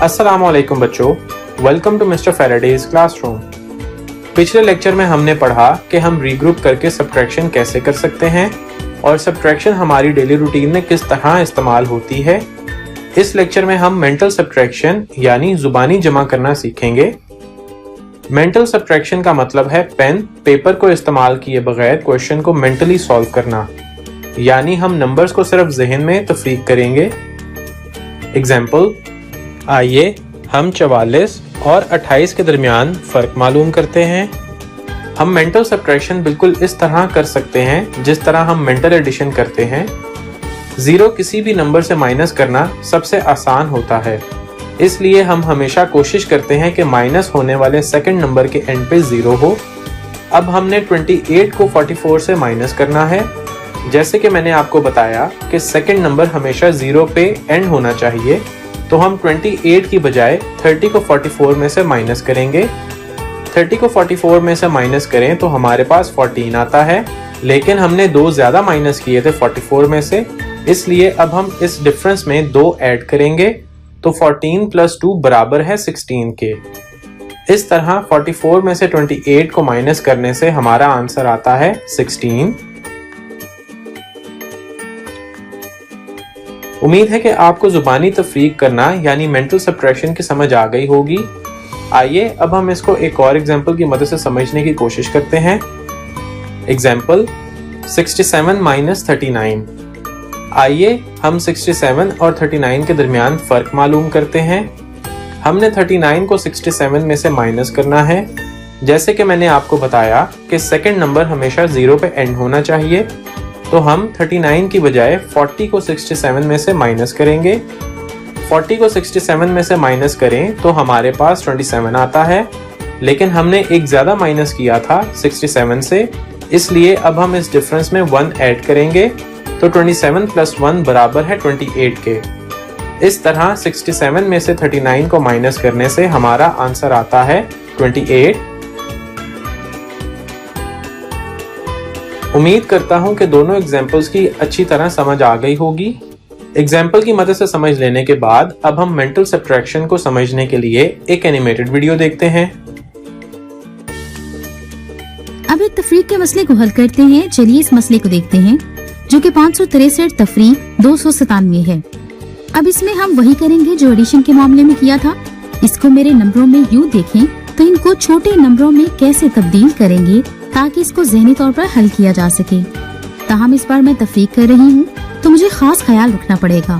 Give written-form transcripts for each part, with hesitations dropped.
अस्सलामुअलैकुम बच्चों, welcome to mister Faraday's classroom. पिछले लेक्चर में हमने पढ़ा कि हम रीग्रुप करके सब्ट्रैक्शन कैसे कर सकते हैं और सब्ट्रैक्शन हमारी डेली रूटीन में किस तरह इस्तेमाल होती है। इस लेक्चर में हम मेंटल सब्ट्रैक्शन यानी जुबानी जमा करना सीखेंगे। मेंटल सब्ट्रैक्शन का मतलब है पेन पेपर को इस्तेमाल किए बगैर क्वेश्चन को मेंटली सॉल्व करना, यानी हम नंबर्स को सिर्फ ज़हन में तफरीक करेंगे। एग्जाम्पल, आइए हम 44 और 28 के दरमियान फ़र्क मालूम करते हैं। हम मेंटल सब्ट्रैक्शन बिल्कुल इस तरह कर सकते हैं जिस तरह हम मेंटल एडिशन करते हैं। ज़ीरो किसी भी नंबर से माइनस करना सबसे आसान होता है, इसलिए हम हमेशा कोशिश करते हैं कि माइनस होने वाले सेकंड नंबर के एंड पे ज़ीरो हो। अब हमने 28 को 44 से माइनस करना है। जैसे कि मैंने आपको बताया कि सेकंड नंबर हमेशा ज़ीरो पे एंड होना चाहिए, तो हम 28 की बजाय 30 को 44 में से माइनस करेंगे। 30 को 44 में से माइनस करें तो हमारे पास 14 आता है, लेकिन हमने दो ज़्यादा माइनस किए थे 44 में से, इसलिए अब हम इस डिफरेंस में 2 ऐड करेंगे, तो 14 + 2 बराबर है 16 के। इस तरह 44 में से 28 को माइनस करने से हमारा आंसर आता है 16। उम्मीद है कि आपको जुबानी तफरीक करना यानी मेंटल सब्ट्रैक्शन की समझ आ गई होगी। आइए अब हम इसको एक और एग्जांपल की मदद से समझने की कोशिश करते हैं। एग्जांपल 67 - 39। आइए हम 67 और 39 के दरमियान फ़र्क मालूम करते हैं। हमने 39 को 67 में से माइनस करना है। जैसे कि मैंने आपको बताया कि सेकंड नंबर हमेशा ज़ीरो पे एंड होना चाहिए, तो हम 39 की बजाय 40 को 67 में से माइनस करेंगे। 40 को 67 में से माइनस करें तो हमारे पास 27 आता है, लेकिन हमने एक ज़्यादा माइनस किया था 67 से, इसलिए अब हम इस डिफरेंस में 1 ऐड करेंगे, तो 27 + 1 बराबर है 28 के। इस तरह 67 में से 39 को माइनस करने से हमारा आंसर आता है 28। उम्मीद करता हूं कि दोनों एग्जाम्पल्स की अच्छी तरह समझ आ गई होगी। एग्जाम्पल की मदद से समझ लेने के बाद अब हम मेंटल सब्ट्रैक्शन को समझने के लिए एक एनिमेटेड वीडियो देखते हैं। अब एक तफरीक के मसले को हल करते हैं। चलिए इस मसले को देखते हैं, जो कि 563 तफरीक 297 है। अब इसमें हम वही करेंगे जो एडिशन के मामले में किया था। इसको मेरे नंबरों में यूं देखें तो इनको छोटे नंबरों में कैसे तब्दील करेंगे ताकि इसको ज़हनी तौर पर हल किया जा सके। ताहम इस बार मैं तफरीक कर रही हूँ तो मुझे खास ख्याल रखना पड़ेगा।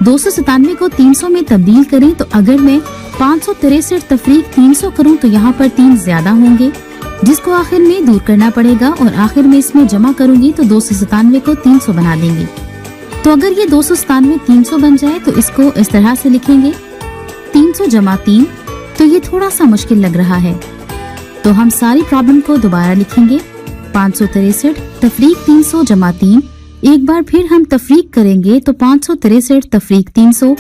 297 को 300 में तब्दील करें तो अगर मैं 563 तफरीक 300 करूँ तो यहाँ पर 3 ज्यादा होंगे, जिसको आखिर में दूर करना पड़ेगा और आखिर में इसमें जमा करूंगी तो 297 को 300 बना देंगे। तो अगर ये 297 300 बन जाए तो इसको इस तरह से लिखेंगे 300 + 3। तो ये थोड़ा सा मुश्किल लग रहा है, तो हम सारी प्रॉब्लम को दोबारा लिखेंगे। 563 तफरीक 300 + 3। एक बार फिर हम तफरीक करेंगे तो 563 तफरीक 300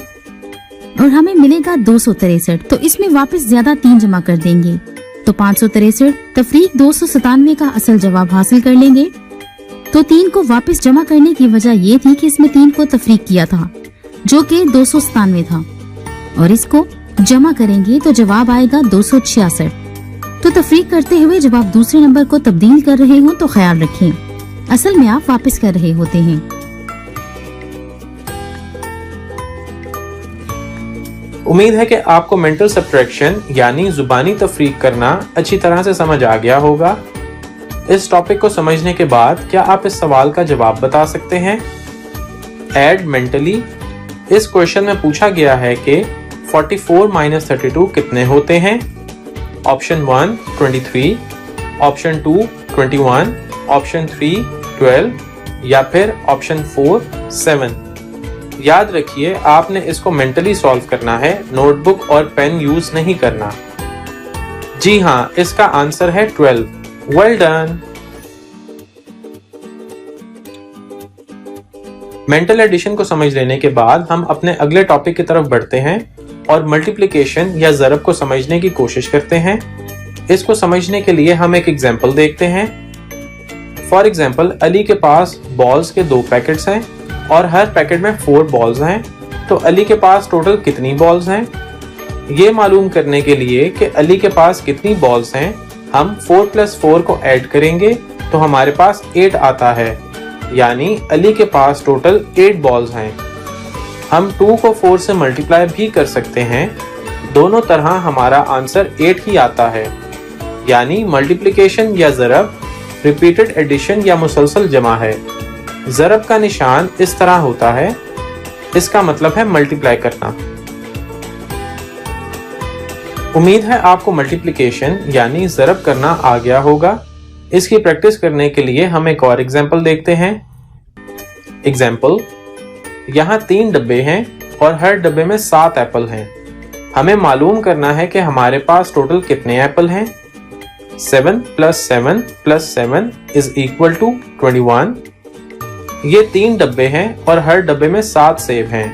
और हमें मिलेगा 263। तो इसमें वापस ज्यादा 3 जमा कर देंगे, तो 563 तफरीक 297 का असल जवाब हासिल कर लेंगे। तो 3 को वापस जमा करने की वजह ये थी कि इसमें 3 को तफरीक किया था, जो कि 297 था, और इसको जमा करेंगे तो जवाब आएगा 266। तो तफरीक करते हुए जब आप दूसरे नंबर को तब्दील कर रहे हो तो ख्याल रखें, असल में आप वापस कर रहे होते हैं। उम्मीद है कि आपको मेंटल सब्ट्रैक्शन यानी जुबानी तफरीक करना अच्छी तरह से समझ आ गया होगा। इस टॉपिक को समझने के बाद क्या आप इस सवाल का जवाब बता सकते हैं? Add mentally. इस क्वेश्चन में पूछा गया है कि 44 - 32 कितने होते हैं? ऑप्शन 1 23, ऑप्शन 2 21, ऑप्शन 3 12 या फिर ऑप्शन 4 7। याद रखिए आपने इसको मेंटली सॉल्व करना है, नोटबुक और पेन यूज नहीं करना। जी हाँ, इसका आंसर है 12। Well done. मेंटल एडिशन को समझ लेने के बाद हम अपने अगले टॉपिक की तरफ बढ़ते हैं और मल्टीप्लिकेशन या ज़रब को समझने की कोशिश करते हैं। इसको समझने के लिए हम एक एग्जाम्पल देखते हैं। फॉर एग्जाम्पल, अली के पास बॉल्स के 2 पैकेट्स हैं और हर पैकेट में 4 बॉल्स हैं, तो अली के पास टोटल कितनी बॉल्स हैं? ये मालूम करने के लिए कि अली के पास कितनी बॉल्स हैं, हम 4 + 4 को ऐड करेंगे तो हमारे पास 8 आता है, यानी अली के पास टोटल 8 बॉल्स हैं। हम 2 को 4 से मल्टीप्लाई भी कर सकते हैं, दोनों तरह हमारा आंसर 8 ही आता है, यानी मल्टीप्लिकेशन या ज़रब, रिपीटेड एडिशन या मुसलसल जमा है। ज़रब का निशान इस तरह होता है, इसका मतलब है मल्टीप्लाई करना। उम्मीद है आपको मल्टीप्लिकेशन यानी ज़रब करना आ गया होगा। इसकी प्रैक्टिस करने के लिए हम एक और एग्जाम्पल देखते हैं। एग्जाम्पल, यहाँ 3 डब्बे हैं और हर डब्बे में 7 एप्पल हैं। हमें मालूम करना है कि हमारे पास टोटल कितने एप्पल हैं। 7 + 7 + 7 = 21। ये 3 डब्बे हैं और हर डब्बे में 7 सेब हैं।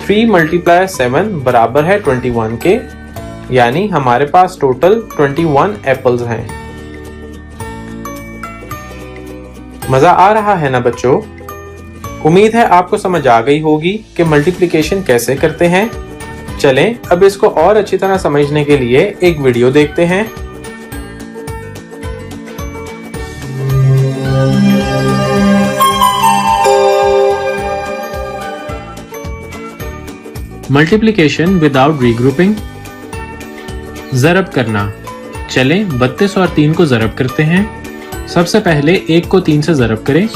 3 × 7 बराबर है 21 के, यानी हमारे पास टोटल 21 एप्पल्स हैं। मजा आ रहा है ना बच्चों? उम्मीद है आपको समझ आ गई होगी कि मल्टीप्लिकेशन कैसे करते हैं। चलें अब इसको और अच्छी तरह समझने के लिए एक वीडियो देखते हैं। Multiplication without regrouping. ज़रब करना। चलें 32 और 3 को ज़रब करते हैं। सबसे पहले 1 को 3 से ज़रब करें।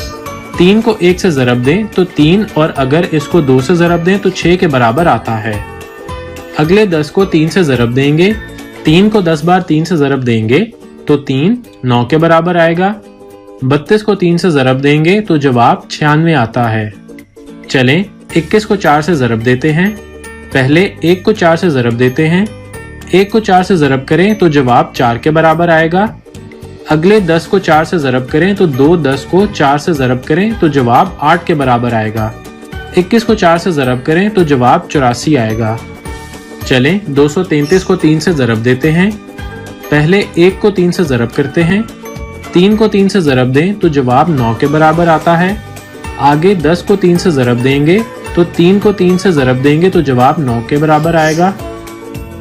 3 को 1 से ज़रब दें तो 3, और अगर इसको 2 से ज़रब दें तो 6 के बराबर आता है। अगले 10 को 3 से ज़रब देंगे। 3 को 10 बार 3 से ज़रब देंगे तो 3 9 के बराबर आएगा। 32 को 3 से ज़रब देंगे तो जवाब 96 आता है। चलें 21 को 4 से ज़रब देते हैं। पहले 1 को 4 से ज़रब देते हैं। 1 को 4 से ज़रब करें तो जवाब 4 के बराबर आएगा। अगले 10 को 4 से ज़रब करें तो 2 10 को 4 से ज़रब करें तो जवाब 8 के बराबर आएगा। 21 को 4 से ज़रब करें तो जवाब 84 आएगा। चलें 233 को 3 से ज़रब देते हैं। पहले 1 को 3 से ज़रब करते हैं। 3 को 3 से ज़रब दें तो जवाब 9 के बराबर आता है। आगे 10 को 3 से ज़रब देंगे तो 3 को 3 से ज़रब देंगे तो जवाब 9 के बराबर आएगा।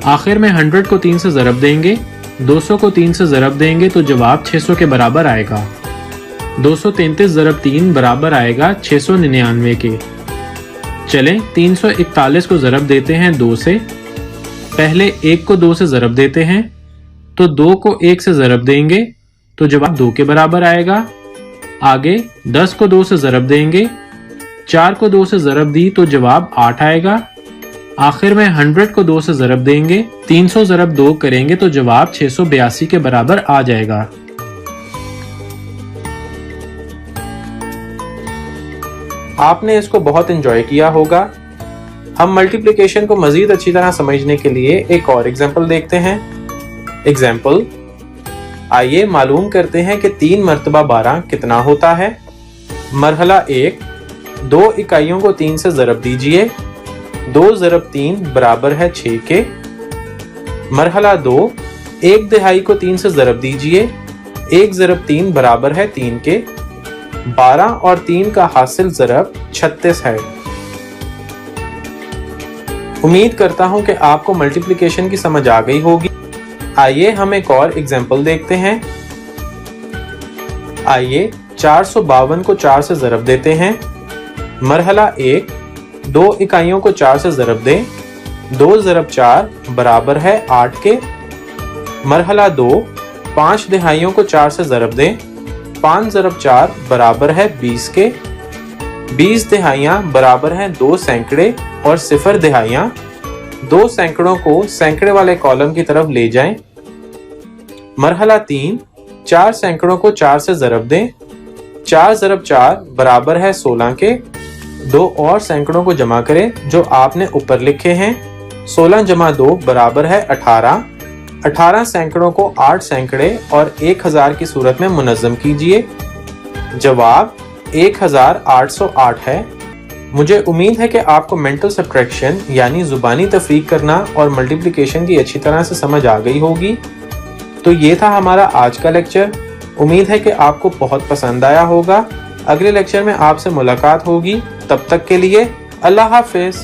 आखिर में 100 को 3 से ज़रब देंगे। 200 को 3 से ज़रब देंगे तो जवाब 600 के बराबर आएगा। 233 ज़रब 3 बराबर आएगा 699 के। चलें 341 को ज़रब देते हैं 2 से। पहले 1 को 2 से ज़रब देते हैं तो 2 को 1 से ज़रब देंगे तो जवाब 2 के बराबर आएगा। आगे 10 को 2 से ज़रब देंगे। 4 को 2 से ज़रब दी तो जवाब 8 आएगा। आखिर में 100 को 2 से ज़रब देंगे। 300 ज़रब 2 करेंगे तो जवाब 682 के बराबर आ जाएगा। आपने इसको बहुत एंजॉय किया होगा। हम मल्टीप्लिकेशन को मजीद अच्छी तरह समझने के लिए एक और एग्जाम्पल देखते हैं। एग्जाम्पल, आइए मालूम करते हैं कि 3 मरतबा 12 कितना होता है। मरहला 1, 2 इकाइयों को 3 से ज़रब दीजिए। 2 ज़रब 3 बराबर है 6 के। मरहला 2, 1 तिहाई को 3 से ज़रब दीजिए। 1 ज़रब 3 बराबर है 3 के। 12 और 3 का हासिल ज़रब 36 है। उम्मीद करता हूं कि आपको मल्टीप्लिकेशन की समझ आ गई होगी। आइए हम एक और एग्जाम्पल देखते हैं। आइए 452 को 4 से ज़रब देते हैं। मरहला 1, 2 इकाइयों को 4 से ज़रब दें। 2 ज़रब 4 बराबर है 8 के। मरहला 2, 5 तिहाइयों को 4 से ज़रब दें। 5 ज़रब 4 बराबर है 20 के। 20 तिहाइयाँ बराबर हैं 2 सैकड़े और 0 तिहाइयाँ। 2 सैकड़ों को सैकड़े वाले कॉलम की तरफ ले जाएं। मरहला 3, 4 सैकड़ों को 4 से ज़रब दें। 4 ज़रब 4 बराबर है 16 के। 2 और सैकड़ों को जमा करें जो आपने ऊपर लिखे हैं। 16 जमा 2 बराबर है 18। 18 सैकड़ों को 8 सैकड़े और 1000 की सूरत में मुनज़्ज़म कीजिए। जवाब 1808 है। मुझे उम्मीद है कि आपको मेंटल सब्ट्रैक्शन यानी ज़ुबानी तफरीक करना और मल्टीप्लिकेशन की अच्छी तरह से समझ आ गई होगी। तो ये था हमारा आज का लेक्चर। उम्मीद है कि आपको बहुत पसंद आया होगा। अगले लेक्चर में आपसे मुलाकात होगी। तब तक के लिए अल्लाह हाफ़िज़।